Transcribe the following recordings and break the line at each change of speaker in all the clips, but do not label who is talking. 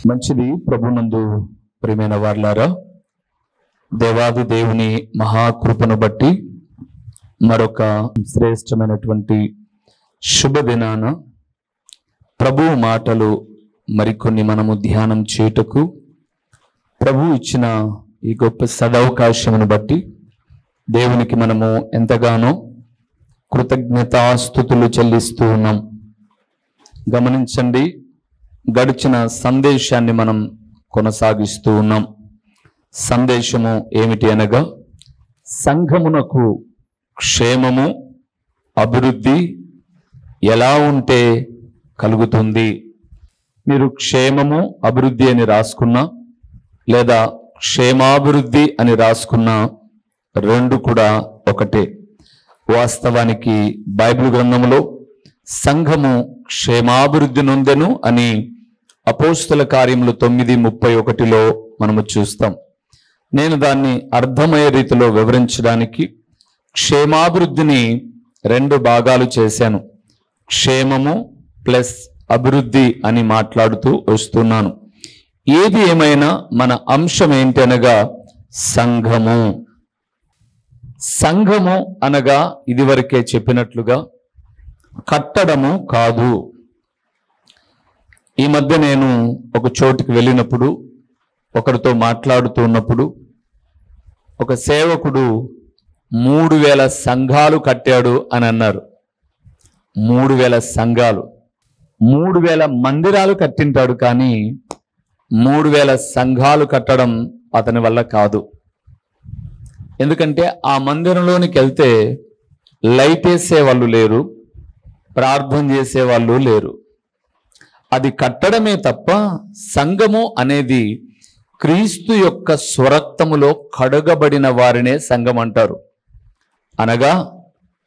మంచిది. ప్రభునందు ప్రియమైన వారలారా, దేవాది దేవుని మహాకృపను బట్టి మరొక శ్రేష్టమైనటువంటి శుభదినాన ప్రభువు మాటలు మరికొన్ని మనము ధ్యానం చేయుటకు ప్రభు ఇచ్చిన ఈ గొప్ప సదవకాశమును బట్టి దేవునికి మనము ఎంతగానో కృతజ్ఞతాస్తుతులు చెల్లిస్తూ ఉన్నాం. గమనించండి, గడిచిన సందేశాన్ని మనం కొనసాగిస్తూ ఉన్నాం. సందేశము ఏమిటి అనగా, సంఘమునకు క్షేమము అభివృద్ధి ఎలా ఉంటే కలుగుతుంది. మీరు క్షేమము అభివృద్ధి అని రాసుకున్నా లేదా క్షేమాభివృద్ధి అని రాసుకున్నా రెండు కూడా ఒకటే. వాస్తవానికి బైబిల్ గ్రంథంలో సంఘము క్షేమాభివృద్ధి నొందెను అని అపోస్తల కార్యములు 9:31 మనము చూస్తాం. నేను దాన్ని అర్థమయ్యే రీతిలో వివరించడానికి క్షేమాభివృద్ధిని రెండు భాగాలు చేశాను. క్షేమము ప్లస్ అభివృద్ధి అని మాట్లాడుతూ వస్తున్నాను. ఏది ఏమైనా మన అంశం ఏంటి అనగా సంఘము. సంఘము అనగా ఇదివరకే చెప్పినట్లుగా కట్టడము కాదు. ఈ మధ్య నేను ఒక చోటుకి వెళ్ళినప్పుడు ఒకరితో మాట్లాడుతూ ఉన్నప్పుడు ఒక సేవకుడు 3000 సంఘాలు కట్టాడు అని అన్నారు. 3000 సంఘాలు, 3000 మందిరాలు కట్టింటాడు, కానీ 3000 సంఘాలు కట్టడం అతని వల్ల కాదు. ఎందుకంటే ఆ మందిరంలోనికి వెళ్తే లైట్ వేసే వాళ్ళు లేరు, ప్రార్థన చేసే వాళ్ళు లేరు. అది కట్టడమే తప్ప సంఘము అనేది క్రీస్తు యొక్క స్వరక్తములో కడగబడిన వారినే సంఘం అంటారు. అనగా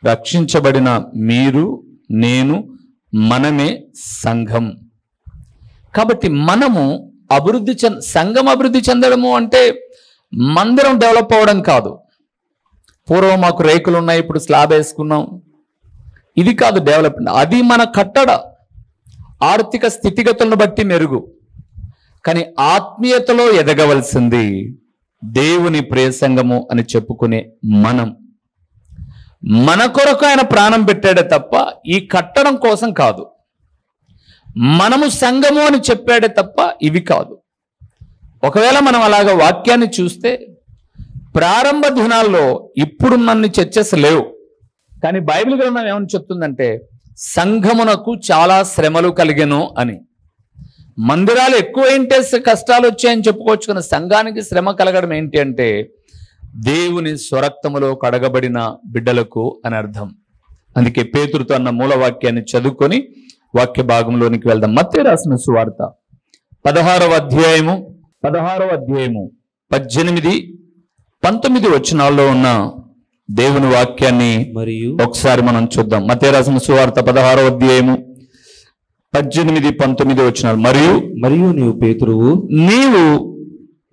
రక్షించబడిన మీరు, నేను, మనమే సంఘం. కాబట్టి మనము సంఘం అభివృద్ధి చెందడము అంటే మందిరం డెవలప్ అవ్వడం కాదు. పూర్వం మాకు రేకులు ఉన్నాయి, ఇప్పుడు స్లాబ్ వేసుకున్నాం, ఇది కాదు డెవలప్మెంట్. అది మన కట్టడ, ఆర్థిక స్థితిగతులను బట్టి మెరుగు. కానీ ఆత్మీయతలో ఎదగవలసింది దేవుని ప్రియ సంఘము అని చెప్పుకునే మనం. మన కొరకు ఆయన ప్రాణం పెట్టాడే తప్ప ఈ కట్టడం కోసం కాదు. మనము సంఘము అని చెప్పాడే తప్ప ఇవి కాదు. ఒకవేళ మనం అలాగ వాక్యాన్ని చూస్తే ప్రారంభ దినాల్లో ఇప్పుడున్నన్ని చర్చస్ లేవు. కానీ బైబిల్ గ్రంథం ఏమని చెప్తుందంటే సంఘమునకు చాలా శ్రమలు కలిగెను అని. మందిరాలు ఎక్కువైంటే కష్టాలు వచ్చాయని చెప్పుకోవచ్చు, కానీ సంఘానికి శ్రమ కలగడం ఏంటి అంటే దేవుని స్వరక్తములో కడగబడిన బిడ్డలకు అని అర్థం. అందుకే పేతురుతో అన్న మూలవాక్యాన్ని చదువుకొని వాక్య భాగంలోనికి వెళ్దాం. మత్తయి రాసిన సువార్త 16వ అధ్యాయము 18, 19 వచనాల్లో ఉన్న దేవుని వాక్యాన్ని మరియు ఒకసారి మనం చూద్దాం. మత్తయి రాసిన సువార్త 16వ అధ్యాయము 18, 19 వచనాలు. మరియు నీవు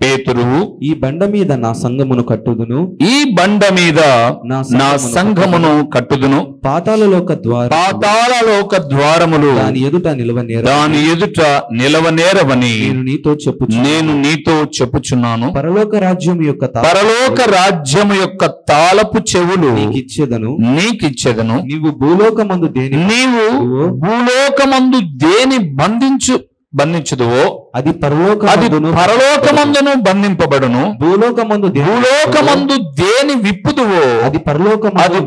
పేతురువు
ఈ బండ మీద నా సంఘమును కట్టుదును,
ఈ బండ మీద నా సంఘమును కట్టుదును,
పాతాళలోక
ద్వారములు
దాని ఎదుట నిలవనేరవని
నేను నీతో చెప్పుచున్నాను.
పరలోక
రాజ్యము యొక్క తాళపు చెవులు నీకిచ్చెదను.
నీవు భూలోకమందు
దేని బంధించుదువో అది పరలోకమందును బంధింపబడును. భూలోకమందు దేని విప్పుదువో అది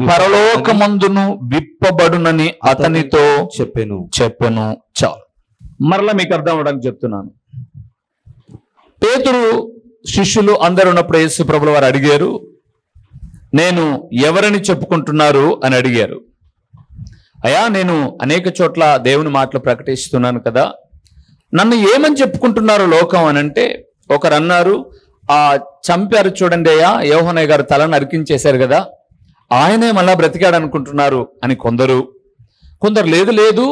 పరలోకమందును విప్పబడునని అతనితో చెప్పెను. చాలు. మరలా మీకు అర్థం అవడానికి చెప్తున్నాను. పేతురు శిష్యులు అందరూ ఉన్నప్పుడు యేసు ప్రభుల వారు అడిగారు, నేను ఎవరని చెప్పుకుంటున్నారు అని అడిగారు. అయ్యా, నేను అనేక చోట్ల దేవుని మాటలు ప్రకటిస్తున్నాను కదా, నన్ను ఏమని చెప్పుకుంటున్నారు లోకం అని అంటే, ఒకరు అన్నారు, చంపారు చూడండి అయ్యా, యోహన్నయ్య గారు తలను అరికించేశారు కదా, ఆయనే మళ్ళా బ్రతికాడు అనుకుంటున్నారు అని కొందరు లేదు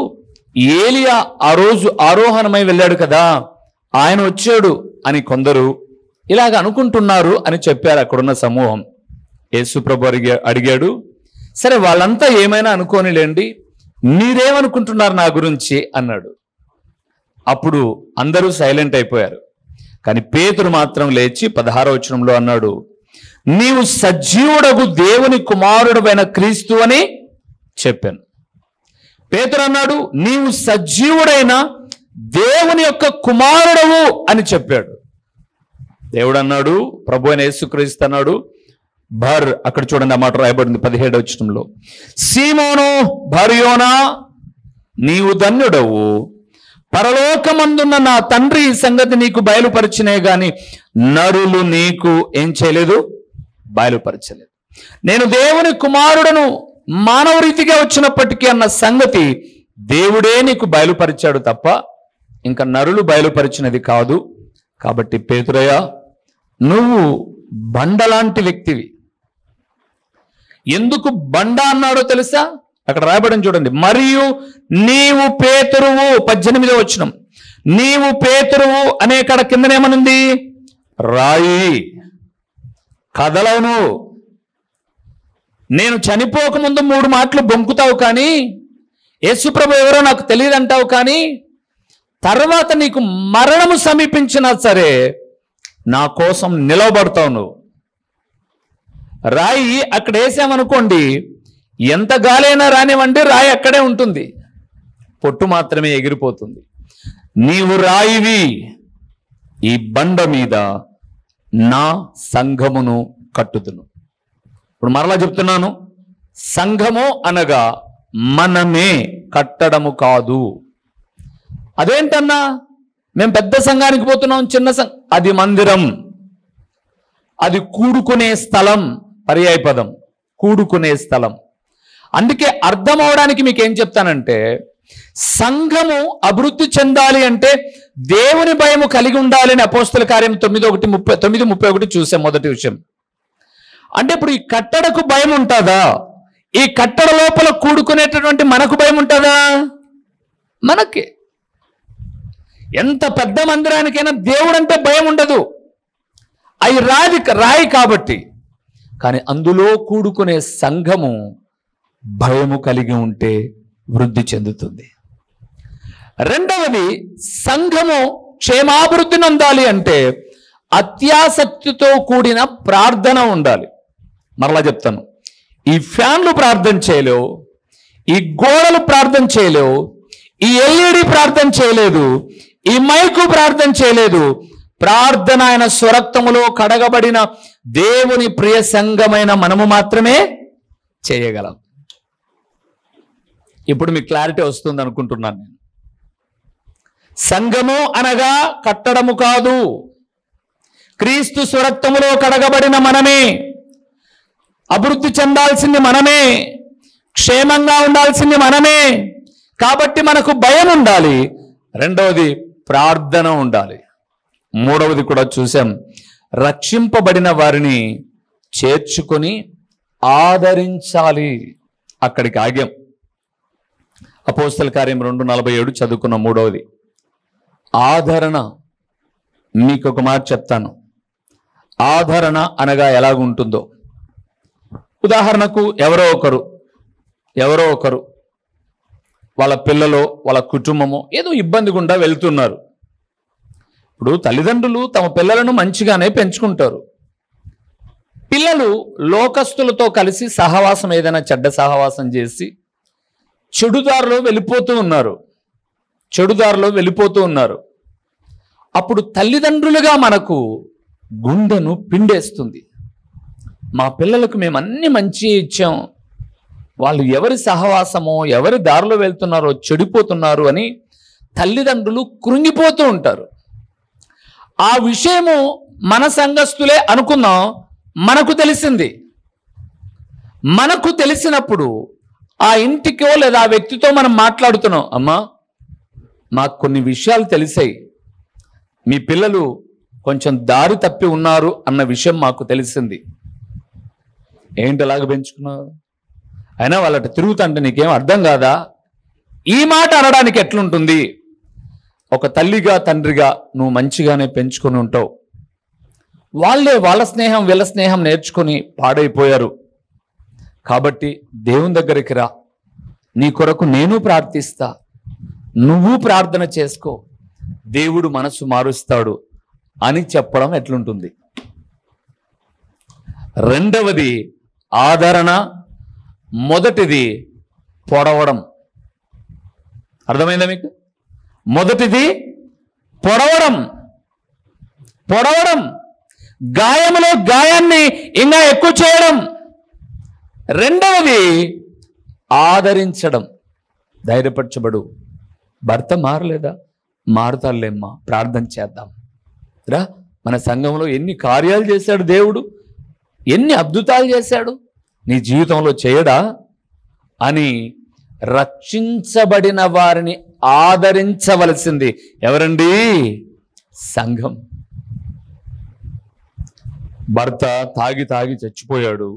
ఏలియా ఆ రోజు ఆరోహణమై వెళ్ళాడు కదా, ఆయన వచ్చాడు అని కొందరు ఇలాగ అనుకుంటున్నారు అని చెప్పారు అక్కడున్న సమూహం. యేసు ప్రభు అడిగాడు, సరే వాళ్ళంతా ఏమైనా అనుకోనిలేండి, మీరేమనుకుంటున్నారు నా గురించి అన్నాడు. అప్పుడు అందరూ సైలెంట్ అయిపోయారు. కానీ పేతురు మాత్రం లేచి 16వ వచనంలో అన్నాడు, నీవు సజీవుడగు దేవుని కుమారుడైన క్రీస్తు అని చెప్పాను. పేతురు అన్నాడు, నీవు సజీవుడైన దేవుని యొక్క కుమారుడవు అని చెప్పాడు. దేవుడు అన్నాడు, ప్రభు అయిన యేసుక్రీస్తు అన్నాడు, అక్కడ చూడండి ఆ మాట రాయబడింది 17వ వచనంలో, సీమోను బర్యోనా నీవు ధన్యుడవు, పరలోకమందున్న నా తండ్రి ఈ సంగతి నీకు బయలుపరిచినే గాని నరులు నీకు ఏం చేయలేదు, బయలుపరచలేదు. నేను దేవుని కుమారుడను మానవ రీతిగా వచ్చినప్పటికీ అన్న సంగతి దేవుడే నీకు బయలుపరిచాడు తప్ప ఇంకా నరులు బయలుపరిచినది కాదు. కాబట్టి పేతురయ్య, నువ్వు బండలాంటి వ్యక్తివి. ఎందుకు బండ అన్నాడో తెలుసా? అక్కడ రాయబడిన చూడండి, మరియు నీవు పేతురువు, 18వ వచనం, నీవు పేతురువు అనే కాడ కిందనేమనుంది, రాయి, కదలవును. నేను చనిపోకముందు 3 మాటలు బొంకుతావు కానీ యేసుప్రభు ఎవరో నాకు తెలియదు అంటావు, కానీ తర్వాత నీకు మరణము సమీపించినా సరే నా కోసం నిలవబడతావు నువ్వు. రాయి అక్కడ వేసామనుకోండి, ఎంత గాలైనా రానివ్వండి, రాయి అక్కడే ఉంటుంది, పొట్టు మాత్రమే ఎగిరిపోతుంది. నీవు రాయివి, ఈ బండ మీద నా సంఘమును కట్టుదును. ఇప్పుడు మరలా చెప్తున్నాను, సంఘము అనగా మనమే, కట్టడము కాదు. అదేంటన్నా, మేము పెద్ద సంఘానికి పోతున్నాం, చిన్న అది మందిరం, అది కూడుకునే స్థలం, పర్యాయపదం, కూడుకునే స్థలం. అందుకే అర్థం అవడానికి మీకు ఏం చెప్తానంటే, సంఘము అభివృద్ధి చెందాలి అంటే దేవుని భయము కలిగి ఉండాలి అని అపోస్తల కార్యం 9:31 చూసాం. మొదటి విషయం అంటే ఇప్పుడు ఈ కట్టడకు భయం ఉంటుందా? ఈ కట్టడ లోపల కూడుకునేటటువంటి మనకు భయం ఉంటుందా? మనకి ఎంత పెద్ద మందిరానికైనా దేవుడు అంటే భయం ఉండదు, అవి రాయి కాబట్టి. కానీ అందులో కూడుకునే సంఘము భయము కలిగి ఉంటే వృద్ధి చెందుతుంది. రెండవది, సంఘము క్షేమాభివృద్ధి నొందాలి అంటే అత్యాసక్తితో కూడిన ప్రార్థన ఉండాలి. మరలా చెప్తాను, ఈ ఫ్యాన్లు ప్రార్థన చేయలేవు, ఈ గోడలు ప్రార్థన చేయలేవు, ఈ ఎల్ఈడి ప్రార్థన చేయలేదు, ఈ మైకు ప్రార్థన చేయలేదు. ప్రార్థన ఆయన స్వరక్తములో కడగబడిన దేవుని ప్రియ సంఘమైన మనము మాత్రమే చేయగలం. ఇప్పుడు మీకు క్లారిటీ వస్తుంది అనుకుంటున్నాను నేను. సంఘము అనగా కట్టడము కాదు, క్రీస్తు స్వరక్తములో కడగబడిన మనమే, అభివృద్ధి చెందాల్సింది మనమే, క్షేమంగా ఉండాల్సింది మనమే. కాబట్టి మనకు భయం ఉండాలి. రెండవది, ప్రార్థన ఉండాలి. మూడవది కూడా చూసాం, రక్షింపబడిన వారిని చేర్చుకొని ఆదరించాలి. అక్కడికి ఆగాం. అపోస్తల కార్యం 2:47 చదువుకున్న మూడవది ఆదరణ. మీకు ఒక మాట చెప్తాను, ఆదరణ అనగా ఎలాగుంటుందో. ఉదాహరణకు ఎవరో ఒకరు వాళ్ళ పిల్లలో, వాళ్ళ కుటుంబమో ఏదో ఇబ్బంది గుండా వెళ్తున్నారు. ఇప్పుడు తల్లిదండ్రులు తమ పిల్లలను మంచిగానే పెంచుకుంటారు. పిల్లలు లోకస్తులతో కలిసి సహవాసం, ఏదైనా చెడ్డ సహవాసం చేసి చెడుదారిలో వెళ్ళిపోతూ ఉన్నారు. అప్పుడు తల్లిదండ్రులుగా మనకు గుండెను పిండేస్తుంది. మా పిల్లలకు మేము అన్ని మంచి ఇచ్చాం, వాళ్ళు ఎవరి సహవాసమో ఎవరి దారిలో వెళ్తున్నారో చెడిపోతున్నారు అని తల్లిదండ్రులు కృంగిపోతూ ఉంటారు. ఆ విషయము మన సంఘస్థులే అనుకుందాం, మనకు తెలిసింది. మనకు తెలిసినప్పుడు ఆ ఇంటికో లేదా ఆ వ్యక్తితో మనం మాట్లాడుతున్నాం, అమ్మా మాకు కొన్ని విషయాలు తెలిసాయి, మీ పిల్లలు కొంచెం దారి తప్పి ఉన్నారు అన్న విషయం మాకు తెలిసింది. ఏంటి అలాగ పెంచుకున్నావు, అయినా వాళ్ళట తిరుగుతుంటే నీకేం అర్థం కాదా? ఈ మాట అనడానికి ఎట్లుంటుంది? ఒక తల్లిగా తండ్రిగా నువ్వు మంచిగానే పెంచుకొని ఉంటావు, వాళ్ళే వాళ్ళ స్నేహం వీళ్ళ స్నేహం నేర్చుకొని పాడైపోయారు. కాబట్టి దేవుని దగ్గరికి రా, నీ కొరకు నేను ప్రార్థిస్తా, నువ్వు ప్రార్థన చేసుకో, దేవుడు మనసు మారుస్తాడు అని చెప్పడం ఎట్లుంటుంది? రెండవది ఆదరణ, మొదటిది పొడవడం. అర్థమైందా మీకు? మొదటిది పొడవడం, గాయములో గాయాన్ని ఇంకా ఎక్కువ చేయడం. రెండవది ఆదరించడం. ధైర్యపరచబడు, భర్త మారలేదా? మారుతాలేమ్మా, ప్రార్థన చేద్దాం రా. మన సంఘంలో ఎన్ని కార్యాలు చేశాడు దేవుడు, ఎన్ని అద్భుతాలు చేశాడు, నీ జీవితంలో చేయడా అని రక్షించబడిన వారిని ఆదరించవలసింది ఎవరండి? సంఘం. భర్త తాగి చచ్చిపోయాడు,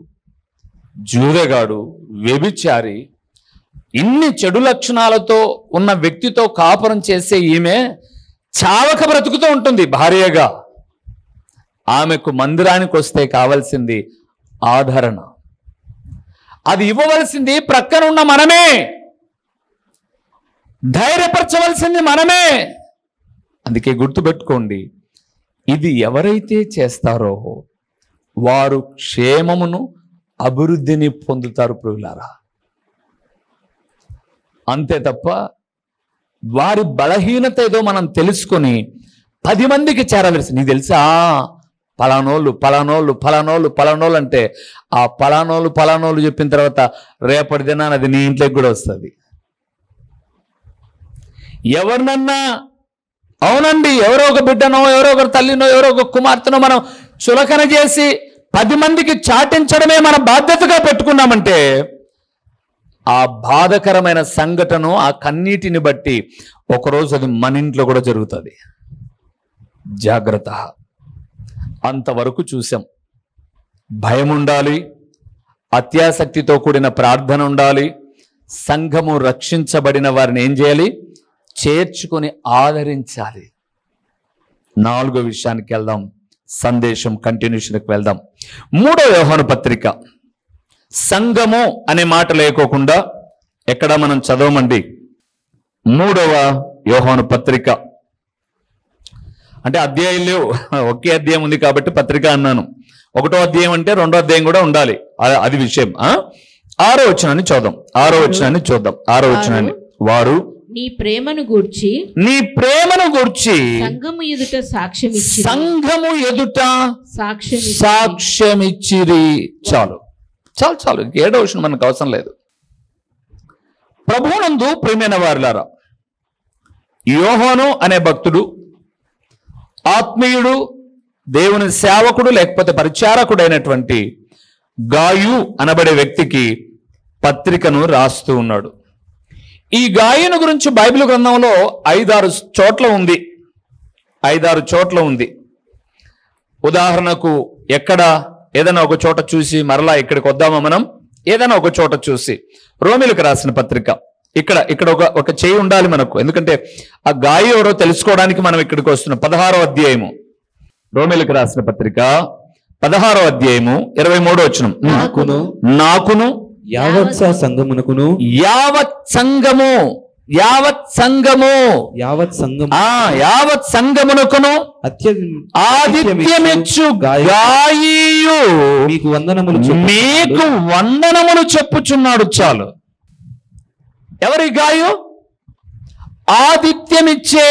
జూదగాడు, వ్యభిచారి, ఇన్ని చెడు లక్షణాలతో ఉన్న వ్యక్తితో కాపురం చేసే ఈమె చావక బ్రతుకుతూ ఉంటుంది భార్యగా. ఆమెకు మందిరానికి వస్తే కావాల్సింది ఆదరణ. అది ఇవ్వవలసింది ప్రక్కనున్న మనమే, ధైర్యపరచవలసింది మనమే. అందుకే గుర్తుపెట్టుకోండి, ఇది ఎవరైతే చేస్తారో వారు క్షేమమును, అభివృద్ధిని పొందుతారు ప్రియులారా. అంతే తప్ప వారి బలహీనత ఏదో మనం తెలుసుకొని 10 మందికి చేరవలసి. నీకు తెలుసా పలానోళ్ళు అంటే ఆ పలానోళ్ళు చెప్పిన తర్వాత రేపటి దినాన అది నీ ఇంట్లోకి కూడా వస్తుంది. ఎవరినన్నా అవునండి, ఎవరో ఒక బిడ్డనో, ఎవరో ఒక తల్లినో, ఎవరో ఒక కుమార్తెనో మనం చులకన చేసి 10 మందికి చాటించడమే మన బాధ్యతగా పెట్టుకున్నామంటే ఆ బాధకరమైన సంఘటన, ఆ కన్నీటిని బట్టి ఒకరోజు అది మన ఇంట్లో కూడా జరుగుతుంది. జాగ్రత్త. అంతవరకు చూసాం. భయం ఉండాలి, అత్యాసక్తితో కూడిన ప్రార్థన ఉండాలి, సంఘము రక్షించబడిన వారిని ఏం చేయాలి? చేర్చుకొని ఆదరించాలి. 4వ విషయానికి వెళ్దాం, సందేశం కంటిన్యూషన్కి వెళ్దాం. 3వ యోహాను పత్రిక. సంఘము అనే మాట లేకోకుండా ఎక్కడ మనం చదవమండి. 3వ యోహాను పత్రిక. అంటే అధ్యాయం లేవు, ఒకే అధ్యాయం ఉంది కాబట్టి పత్రిక అన్నాను. 1వ అధ్యాయం అంటే 2వ అధ్యాయం కూడా ఉండాలి, అది విషయం. 6వ వచనాన్ని చూద్దాం. 6వ వచనాన్ని వారు
నీ ప్రేమను గూర్చి సంఘము ఎదుట
సాక్ష్యమిచ్చిరి. చాలు. 7వ వచనం మనకు అవసరం లేదు. ప్రభువునందు ప్రియమైన వారులారా, యోహాను అనే భక్తుడు, ఆత్మీయుడు, దేవుని సేవకుడు లేకపోతే పరిచారకుడైనటువంటి గాయు అనబడే వ్యక్తికి పత్రికను రాస్తూ ఉన్నాడు. ఈ గాయుని గురించి బైబిల్ గ్రంథంలో 5-6 చోట్ల ఉంది. ఉదాహరణకు ఎక్కడ ఏదైనా ఒక చోట చూసి మరలా ఇక్కడికి వద్దామా మనం? ఏదైనా ఒక చోట చూసి రోమిలకు రాసిన పత్రిక. ఇక్కడ ఒక చేయి ఉండాలి మనకు, ఎందుకంటే ఆ గాయ ఎవరో తెలుసుకోవడానికి మనం ఇక్కడికి వస్తున్నాం. 16వ అధ్యాయము రోమిలకు రాసిన పత్రిక 16వ అధ్యాయము 23వ వచనం. నాకును
యావత్ సంఘమునకును
ఆదిత్యమిచ్చు గాయు
మీకు
వందనములు చెప్పుచున్నాడు. చాలు. ఎవరి గాయు? ఆదిత్యమిచ్చే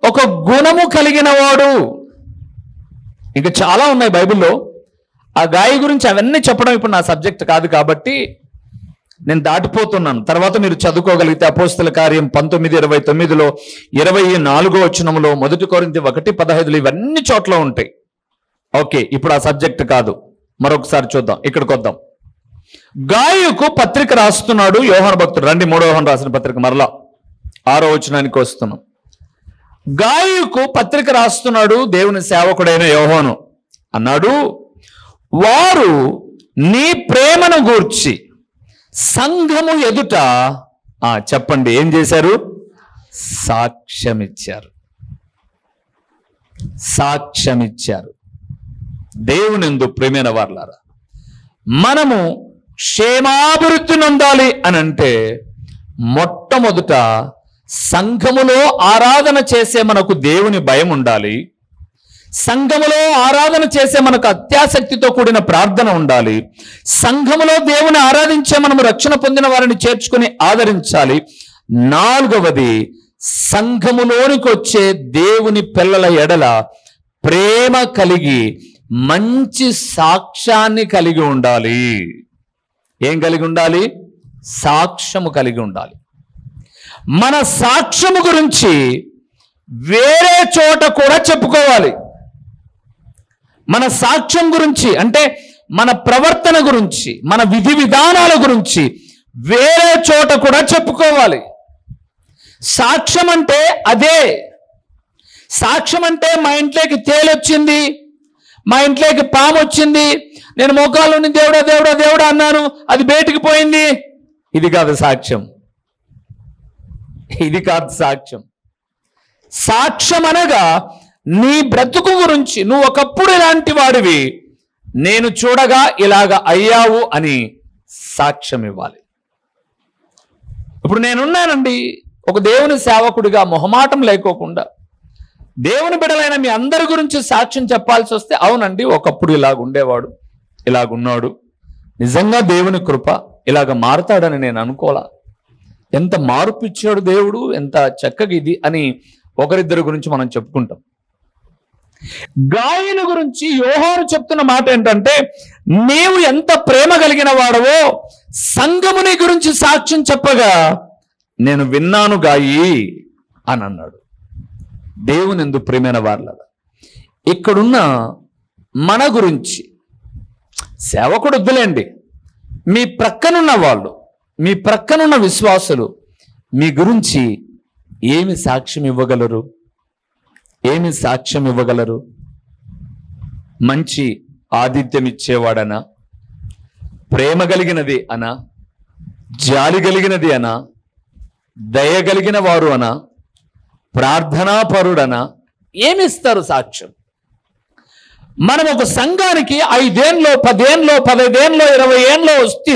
ఒక గుణము కలిగిన వాడు. ఇంకా చాలా ఉన్నాయి బైబిల్లో. ఆ గాయ గురించి అవన్నీ చెప్పడం ఇప్పుడు నా సబ్జెక్ట్ కాదు కాబట్టి నేను దాటిపోతున్నాను. తర్వాత మీరు చదువుకోగలిగితే అపోస్తల కార్యం 19:29లో 24వ వచనంలో 1 కొరింథీ 1:15 ఇవన్నీ చోట్ల ఉంటాయి. ఓకే, ఇప్పుడు ఆ సబ్జెక్ట్ కాదు, మరొకసారి చూద్దాం. ఇక్కడికి వద్దాం. గాయుకు పత్రిక రాస్తున్నాడు యోహాను భక్తుడు. రండి, 3వ యోహాను రాసిన పత్రిక మరలా 6వ వచనానికి వస్తున్నాం. గాయుకు పత్రిక రాస్తున్నాడు దేవుని సేవకుడైన యోహాను. అన్నాడు, వారు నీ ప్రేమను గూర్చి సంఘము ఎదుట చెప్పండి ఏం చేశారు? సాక్ష్యమిచ్చారు. దేవునిందు ప్రేమైన వారలారా, మనము క్షేమాభివృద్ధి నొందాలి అని అంటే మొట్టమొదట సంఘములో ఆరాధన చేసే మనకు దేవుని భయం ఉండాలి. సంఘములో ఆరాధన చేసే మనకు అత్యాసక్తితో కూడిన ప్రార్థన ఉండాలి. సంఘములో దేవుని ఆరాధించే మనము రక్షణ పొందిన వారిని చేర్చుకుని ఆదరించాలి. 4వది, సంఘములోనికి వచ్చే దేవుని పిల్లల ఎడల ప్రేమ కలిగి మంచి సాక్ష్యాన్ని కలిగి ఉండాలి. ఏం కలిగి ఉండాలి? సాక్ష్యము కలిగి ఉండాలి. మన సాక్ష్యము గురించి వేరే చోట కూడా చెప్పుకోవాలి. మన సాక్ష్యం గురించి అంటే మన ప్రవర్తన గురించి, మన విధి విధానాల గురించి వేరే చోట కూడా చెప్పుకోవాలి. సాక్ష్యం అంటే అదే. సాక్ష్యం అంటే మా ఇంట్లోకి తేలొచ్చింది, మా ఇంట్లోకి పాము వచ్చింది, నేను మోకాళ్ళని దేవుడా దేవుడా దేవుడా అన్నాను, అది బయటికి పోయింది. ఇది కాదు సాక్ష్యం. ఇది కాదు సాక్ష్యం. సాక్ష్యం అనగా నీ బ్రతుకు గురించి, నువ్వు ఒకప్పుడు ఇలాంటి వాడివి, నేను చూడగా ఇలాగ అయ్యావు అని సాక్ష్యం ఇవ్వాలి. ఇప్పుడు నేనున్నానండి, ఒక దేవుని సేవకుడిగా మొహమాటం లేకోకుండా దేవుని బిడ్డలైన మీ అందరి గురించి సాక్ష్యం చెప్పాల్సి వస్తే, అవునండి ఒకప్పుడు ఇలాగ ఉండేవాడు, ఇలాగున్నాడు, నిజంగా దేవుని కృప ఇలాగ మారుతాడని నేను అనుకోలా, ఎంత మార్పు ఇచ్చాడు దేవుడు, ఎంత చక్కగా ఇది అని ఒకరిద్దరి గురించి మనం చెప్పుకుంటాం. గాయను గురించి యోహాను చెప్తున్న మాట ఏంటంటే, నీవు ఎంత ప్రేమ కలిగిన వాడవో సంఘముని గురించి సాక్ష్యం చెప్పగా నేను విన్నాను గాయి అని అన్నాడు. దేవుని ఎందుకు ప్రేమైన వారలారా, ఇక్కడున్న మన గురించి సేవకుడు వద్దులేండి, మీ ప్రక్కనున్న వాళ్ళు, మీ ప్రక్కనున్న విశ్వాసులు మీ గురించి ఏమి సాక్ష్యం ఇవ్వగలరు? ఏమి సాక్ష్యం ఇవ్వగలరు? మంచి ఆతిథ్యం ఇచ్చేవాడనా, ప్రేమ కలిగినది అనా, జాలి కలిగినది అనా, దయ కలిగిన వారు అనా, ప్రార్థనాపరుడనా, ఏమిస్తారు సాక్ష్యం? మనం ఒక సంఘానికి 5 ఏళ్ళలో 10 ఏళ్ళలో 15 ఏళ్ళలో 20 ఏళ్ళలో వస్తే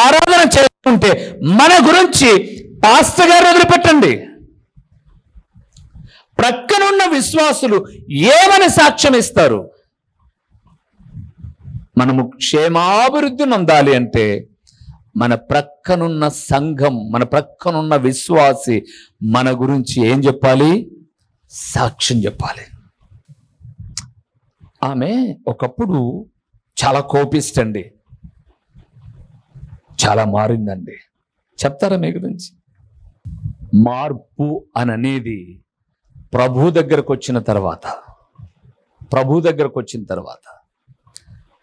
ఆరాధన చేసుకుంటే మన గురించి పాస్టర్ గారు వదిలిపెట్టండి, ప్రక్కనున్న విశ్వాసులు ఏమని సాక్ష్యం ఇస్తారు? మనము క్షేమాభివృద్ధి నొందాలి అంటే మన ప్రక్కనున్న సంఘం, మన ప్రక్కనున్న విశ్వాసి మన గురించి ఏం చెప్పాలి? సాక్ష్యం చెప్పాలి. ఆమె ఒకప్పుడు చాలా కోపిస్తండి, చాలా మారిందండి. చెప్తారా మీ గురించి? మార్పు అని అనేది ప్రభు దగ్గరకు వచ్చిన తర్వాత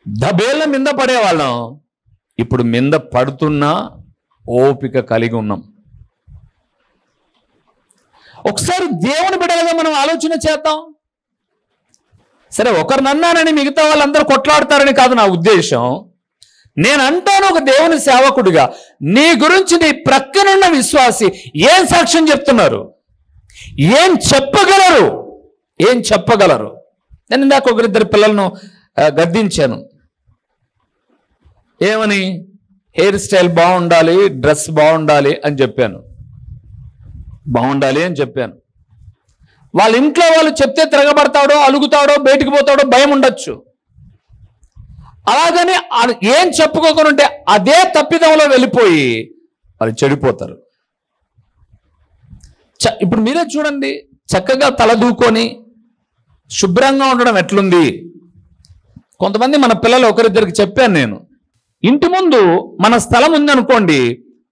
దబేళ్ళ మింద పడేవాళ్ళం, ఇప్పుడు మింద పడుతున్నా ఓపిక కలిగి ఉన్నాం. ఒకసారి దేవుని బిడ్డలుగా మనం ఆలోచన చేద్దాం. సరే, ఒకరిని అన్నానని మిగతా వాళ్ళందరూ కొట్లాడతారని కాదు నా ఉద్దేశం. నేను అంటాను, ఒక దేవుని సేవకుడిగా నీ గురించి నీ ప్రక్కనున్న విశ్వాసి ఏం సాక్ష్యం చెప్తున్నారు, ఏం చెప్పగలరు? నేను ఇందాక ఒకరిద్దరు పిల్లలను గద్దించాను. ఏమని? హెయిర్ స్టైల్ బాగుండాలి, డ్రెస్ బాగుండాలి అని చెప్పాను. వాళ్ళ ఇంట్లో వాళ్ళు చెప్తే తిరగబడతాడో, అలుగుతాడో, బయటికి పోతాడో భయం ఉండొచ్చు. అలాగని ఏం చెప్పుకోకుండా అదే తప్పిదంలో వెళ్ళిపోయి వాళ్ళు చెడిపోతారు. ఇప్పుడు మీరే చూడండి, చక్కగా తలదూకొని శుభ్రంగా ఉండడం ఎట్లుంది. కొంతమంది మన పిల్లలు ఒకరిద్దరికి చెప్పాను నేను, ఇంటి ముందు మన స్థలం ఉందనుకోండి,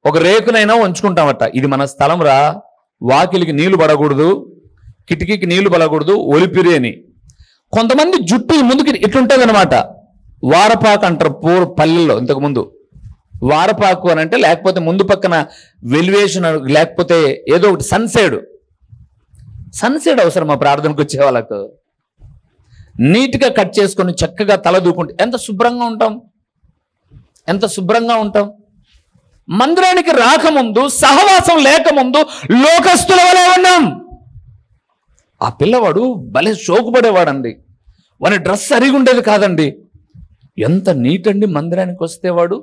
ఒక రేకునైనా ఉంచుకుంటామట, ఇది మన స్థలం రా, వాకిలికి నీళ్లు పడకూడదు, కిటికీకి నీళ్లు పడకూడదు, ఒలిపిరి అని. కొంతమంది జుట్టు ముందుకి ఇట్లుంటుంది అనమాట, వారపాకు అంటారు పల్లెల్లో. ఇంతకుముందు వారపాకు అని అంటే, లేకపోతే ముందు పక్కన వెలివేషన్, లేకపోతే ఏదో ఒకటి సన్సైడ్ అవసరం మా ప్రార్థనకు వచ్చే వాళ్ళకు. నీట్గా కట్ చేసుకొని చక్కగా తల దూకుంటే ఎంత శుభ్రంగా ఉంటాం. మందిరానికి రాకముందు, సహవాసం లేకముందు లోకస్తుల వలె ఉన్నాం. ఆ పిల్లవాడు భలే షోకుపడేవాడండి, వాని డ్రెస్ సరిగా ఉండేది కాదండి. ఎంత నీట్ అండి మందిరానికి వస్తే వాడు,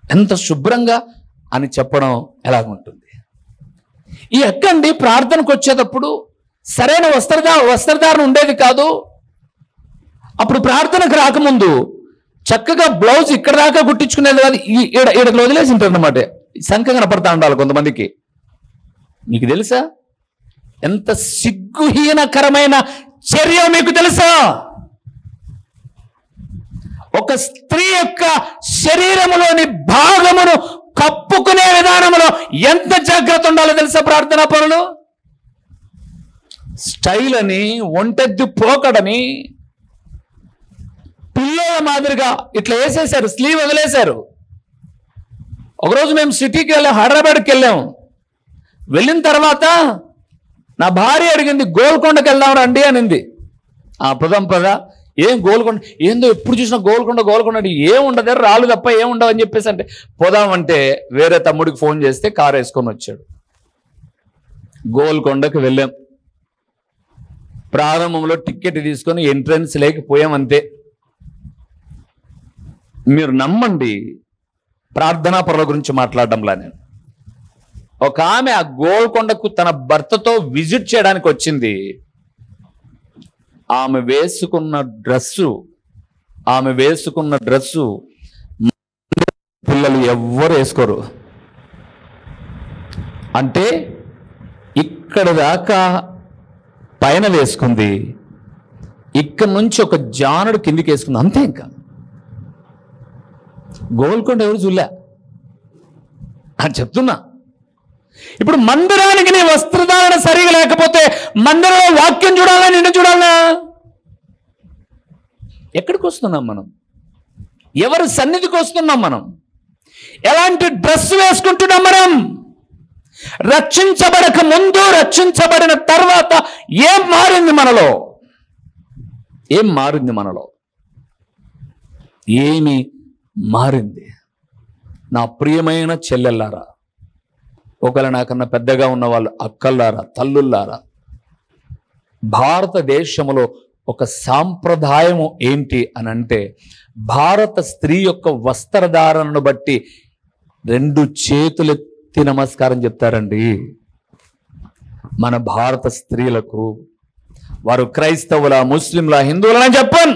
ఎంత శుభ్రంగా అని చెప్పడం ఎలాగుంటుంది. ఈ అక్క అండి ప్రార్థనకు వచ్చేటప్పుడు సరైన వస్త్రధారణ ఉండేది కాదు. అప్పుడు ప్రార్థనకు రాకముందు చక్కగా బ్లౌజ్ ఇక్కడ దాకా కుట్టించుకునేది కాదు, ఈడకి వదిలేసి ఉంటారు అన్నమాట. సంఖ్య కనపడతా ఉండాలి కొంతమందికి. మీకు తెలుసా ఎంత సిగ్గుహీనకరమైన చర్య మీకు తెలుసా? ఒక స్త్రీ యొక్క శరీరములోని భాగమును కప్పుకునే విధానంలో ఎంత జాగ్రత్త ఉండాలో తెలుసా ప్రార్థనా పనులు? స్టైల్ అని, ఒంటెద్దు పోకడని పిల్లల మాదిరిగా ఇట్లా వేసేశారు, స్లీవ్ వదిలేశారు. ఒకరోజు మేము సిటీకి వెళ్ళాం, హైదరాబాద్కి వెళ్ళాం. వెళ్ళిన తర్వాత నా భార్య అడిగింది, గోల్కొండకి వెళ్దాం రండి అనింది. పదం పద. ఏం గోల్కొండ? ఏందో ఎప్పుడు చూసినా గోల్కొండ అంటే ఏముండదు, రాళ్ళు తప్ప ఏముండవు అని చెప్పేసి అంటే పోదామంటే వేరే తమ్ముడికి ఫోన్ చేస్తే కారు వేసుకొని వచ్చాడు. గోల్కొండకి వెళ్ళాం. ప్రారంభంలో టికెట్ తీసుకొని ఎంట్రన్స్ లేకపోయాం అంతే. మీరు నమ్మండి, ప్రార్థనా పరుల గురించి మాట్లాడడంలా నేను. ఒక ఆమె ఆ గోల్కొండకు తన భర్తతో విజిట్ చేయడానికి వచ్చింది. ఆమె వేసుకున్న డ్రెస్సు పిల్లలు ఎవ్వరు వేసుకోరు. అంటే ఇక్కడ దాకా పైన వేసుకుంది, ఇక్కడ నుంచి ఒక జానుడు కిందికి వేసుకుంది, అంతే. ఇంకా గోల్కొండ ఎవరు చూలే అని చెప్తున్నా. ఇప్పుడు మందిరానికి నీ వస్త్రధారణ సరిగా లేకపోతే మందిరంలో వాక్యం చూడాలా, నిన్ను చూడాలా? ఎక్కడికి వస్తున్నాం మనం? ఎవరి సన్నిధికి వస్తున్నాం మనం? ఎలాంటి డ్రెస్ వేసుకుంటున్నాం మనం? రక్షించబడక ముందు, రక్షించబడిన తర్వాత ఏం మారింది మనలో? ఏమి మారింది? నా ప్రియమైన చెల్లెల్లారా, ఒకవేళ నాకన్నా పెద్దగా ఉన్న వాళ్ళు అక్కల్లారా, తల్లుల్లారా, భారతదేశంలో ఒక సాంప్రదాయము ఏంటి అని అంటే, భారత స్త్రీ యొక్క వస్త్రధారణను బట్టి 2 చేతులెత్తి నమస్కారం చెప్తారండి మన భారత స్త్రీలకు. వారు క్రైస్తవుల, ముస్లింల, హిందువులని చెప్పను.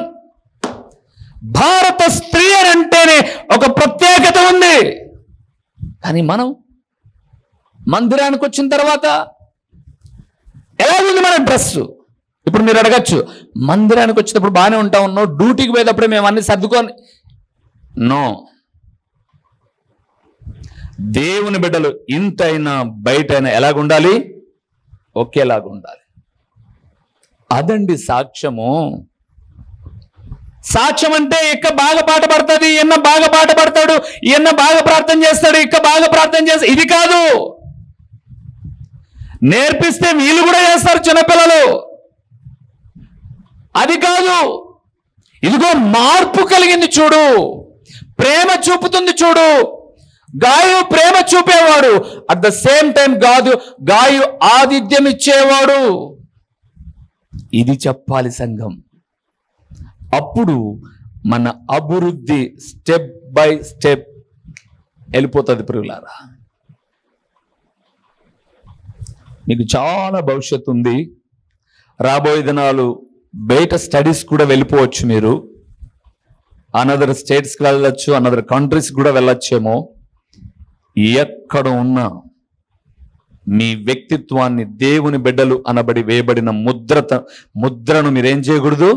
భారత స్త్రీ అని అంటేనే ఒక ప్రత్యేకత ఉంది. కానీ మనం మందిరానికి వచ్చిన తర్వాత ఎలా ఉంది మన డ్రెస్సు? ఇప్పుడు మీరు అడగచ్చు, మందిరానికి వచ్చినప్పుడు బాగానే ఉంటా ఉన్నావు, డ్యూటీకి పోయేటప్పుడే మేము అన్ని సర్దుకొని. నో, దేవుని బిడ్డలు ఇంటైనా బయటైనా ఎలాగుండాలి? ఒకేలాగుండాలి. అదండి సాక్ష్యము. సాక్ష్యం అంటే ఇక్క బాగా పాట పడుతుంది, ఈయన బాగా పాట పడతాడు, ఈయన బాగా ప్రార్థన చేస్తాడు, ఇక్క బాగా ప్రార్థన చేస్తాడు, ఇది కాదు. నేర్పిస్తే వీళ్ళు కూడా చేస్తారు చిన్నపిల్లలు, అది కాదు. ఇదిగో మార్పు కలిగింది చూడు, ప్రేమ చూపుతుంది చూడు. గాయు ప్రేమ చూపేవాడు, అట్ ద సేమ్ టైం గాయు ఆతిథ్యం ఇచ్చేవాడు. ఇది చెప్పాలి సంఘం. అప్పుడు మన అభివృద్ధి స్టెప్ బై స్టెప్ వెళ్ళిపోతుంది. ప్రియులారా, మీకు చాలా భవిష్యత్తు ఉంది. రాబోయే దినాలు బయట స్టడీస్ కూడా వెళ్ళిపోవచ్చు. మీరు అనదర్ స్టేట్స్కి వెళ్ళొచ్చు, అనదర్ కంట్రీస్ కూడా వెళ్ళొచ్చేమో. ఎక్కడ ఉన్నా మీ వ్యక్తిత్వాన్ని, దేవుని బిడ్డలు అనబడి వేయబడిన ముద్రను మీరేం చేయకూడదు?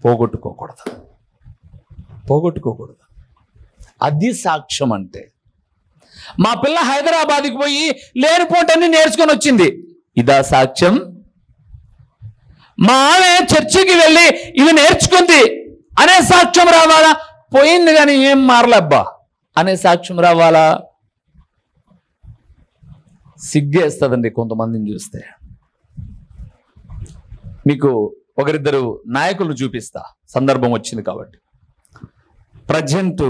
పోగొట్టుకోకూడదు. అది సాక్ష్యం అంటే. మా పిల్ల హైదరాబాద్కి పోయి లేనిపోటన్ని నేర్చుకొని వచ్చింది, ఇదా సాక్ష్యం? మా ఆమె చర్చికి వెళ్ళి ఇవి నేర్చుకుంది అనే సాక్ష్యం రావాలా? పోయింది కానీ ఏం మారలబ్బా అనే సాక్ష్యం రావాలా? సిగ్గేస్తుందండి కొంతమందిని చూస్తే. మీకు ఒకరిద్దరు నాయకులను చూపిస్తా, సందర్భం వచ్చింది కాబట్టి. ప్రజెంట్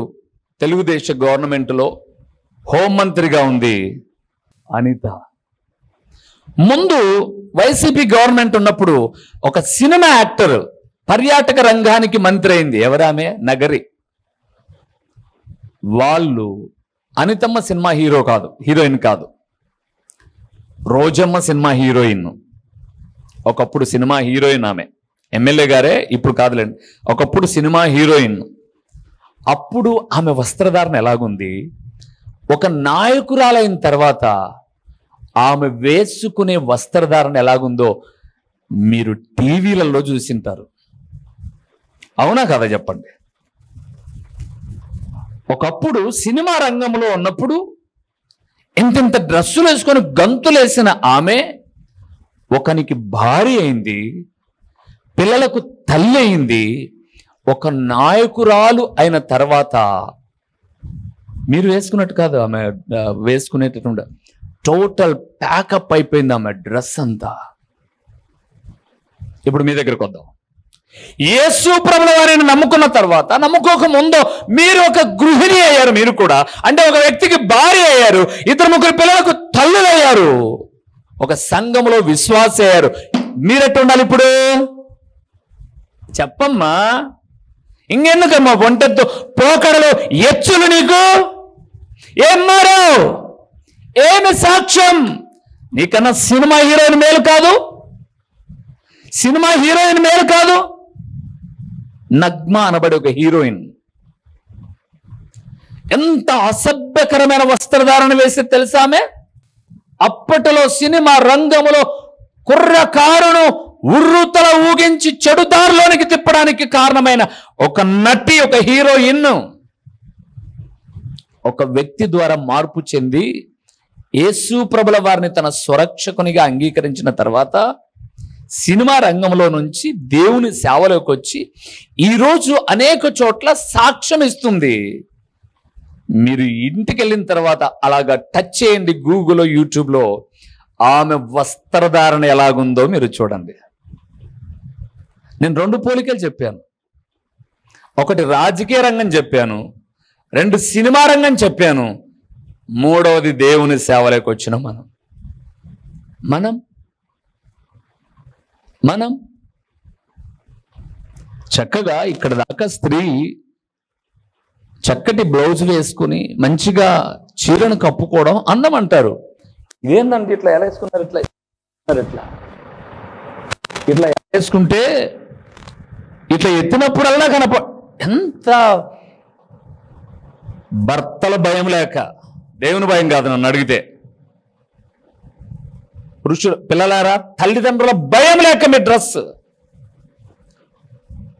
తెలుగుదేశం గవర్నమెంట్లో హోంమంత్రిగా ఉంది అనిత. ముందు వైసీపీ గవర్నమెంట్ ఉన్నప్పుడు ఒక సినిమా యాక్టర్ పర్యాటక రంగానికి మంత్రి అయింది. ఎవరామె? నగరి. వాళ్ళు అనితమ్మ సినిమా హీరోయిన్ కాదు. రోజమ్మ సినిమా హీరోయిన్, ఒకప్పుడు సినిమా హీరోయిన్, ఆమె ఎమ్మెల్యే గారే, ఇప్పుడు కాదులేండి, ఒకప్పుడు సినిమా హీరోయిన్. అప్పుడు ఆమె వస్త్రధారణ ఎలాగుంది, ఒక నాయకురాలైన తర్వాత ఆమె వేసుకునే వస్త్రధారణ ఎలాగుందో మీరు టీవీలలో చూసింటారు. అవునా కదా చెప్పండి? ఒకప్పుడు సినిమా రంగంలో ఉన్నప్పుడు ఇంతింత డ్రెస్సులు వేసుకొని గంతులేసిన ఆమె ఒకనికి భార్య అయింది, పిల్లలకు తల్లి అయింది. ఒక నాయకురాలు అయిన తర్వాత మీరు వేసుకున్నట్టు కాదు, ఆమె వేసుకునేటటువంటి టోటల్ ప్యాకప్ అయిపోయింది ఆమె డ్రెస్ అంతా. ఇప్పుడు మీ దగ్గరకు వద్దాం. యేసు ప్రభుల వారిని నమ్ముకున్న తర్వాత, నమ్ముకోక ముందు మీరు ఒక గృహిణి అయ్యారు. మీరు కూడా అంటే ఒక వ్యక్తికి భార్య అయ్యారు, 2-3 పిల్లలకు తల్లులు అయ్యారు, ఒక సంఘములో విశ్వాస అయ్యారు. మీరెట్టు ఉండాలి ఇప్పుడు చెప్పమ్మా? ఇంకెందుకమ్మా ఒంటెత్తు పోకడలు ఎచ్చులు? నీకు ఏం మారావు? ఏమి సాక్ష్యం? నీకన్నా సినిమా హీరోయిన్ మేలు కాదు? సినిమా హీరోయిన్ మేలు కాదు? నగ్మ అనబడి ఒక హీరోయిన్ ఎంత అసభ్యకరమైన వస్త్రధారణ వేసి తెలుసామే? అప్పటిలో సినిమా రంగంలో కుర్రకారును ఉర్రుతల ఊగించి చెడుదారిలోనికి తిప్పడానికి కారణమైన ఒక నటి, ఒక హీరోయిన్, ఒక వ్యక్తి ద్వారా మార్పు చెంది యేసు ప్రభుల వారిని తన స్వరక్షకునిగా అంగీకరించిన తర్వాత సినిమా రంగంలో నుంచి దేవుని సేవలోకి వచ్చి ఈరోజు అనేక చోట్ల సాక్ష్యం ఇస్తుంది. మీరు ఇంటికి వెళ్ళిన తర్వాత అలాగా టచ్ చేయండి గూగుల్లో, యూట్యూబ్లో, ఆమె వస్త్రధారణ ఎలాగుందో మీరు చూడండి. నేను 2 పోలికలు చెప్పాను. ఒకటి రాజకీయ రంగం చెప్పాను, 2 సినిమా రంగం చెప్పాను, 3వది దేవుని సేవలోకి వచ్చిన మనం చక్కగా ఇక్కడ దాకా స్త్రీ చక్కటి బ్లౌజ్ వేసుకుని మంచిగా చీరను కప్పుకోవడం అందం అంటారు. ఇదేందంటే ఇట్లా ఎలా వేసుకున్నారు, ఇట్లా ఇట్లా వేసుకుంటే ఇట్లా ఎత్తినప్పుడల్లా ఎంత భర్తల భయం లేక, దేవుని భయం కాదు నన్ను అడిగితే, పురుషులు పిల్లలారా తల్లిదండ్రుల భయం లేక మీ డ్రెస్,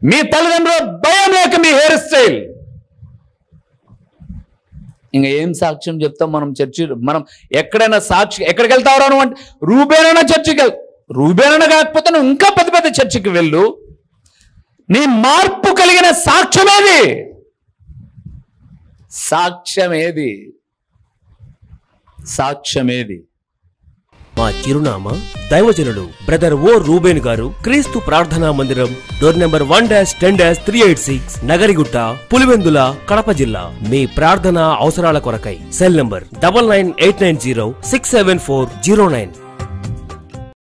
మీ తల్లిదండ్రుల భయం లేక మీ హెయిర్ స్టైల్. ఇంకా ఏం సాక్ష్యం చెప్తాం మనం? చర్చి మనం ఎక్కడైనా సాక్షి ఎక్కడికి వెళ్తావరా నువ్వు అంటే రూబేనైనా చర్చికి వెళ్తావు, రూబేనైనా కాకపోతే నువ్వు ఇంకా పెద్ద చర్చికి వెళ్ళు. నీ మార్పు కలిగిన సాక్ష్యమేది? సాక్ష్యమేది?
మా చిరునామా దైవజనుడు బ్రదర్ ఓ రూబేన్ గారు, క్రీస్తు ప్రార్థనా మందిరం, డోర్ నెంబర్ 1-10-386, నగరిగుట్ట, పులివెందుల, కడప జిల్లా. మీ ప్రార్థనా అవసరాల కొరకై సెల్ నంబర్ 9989067409.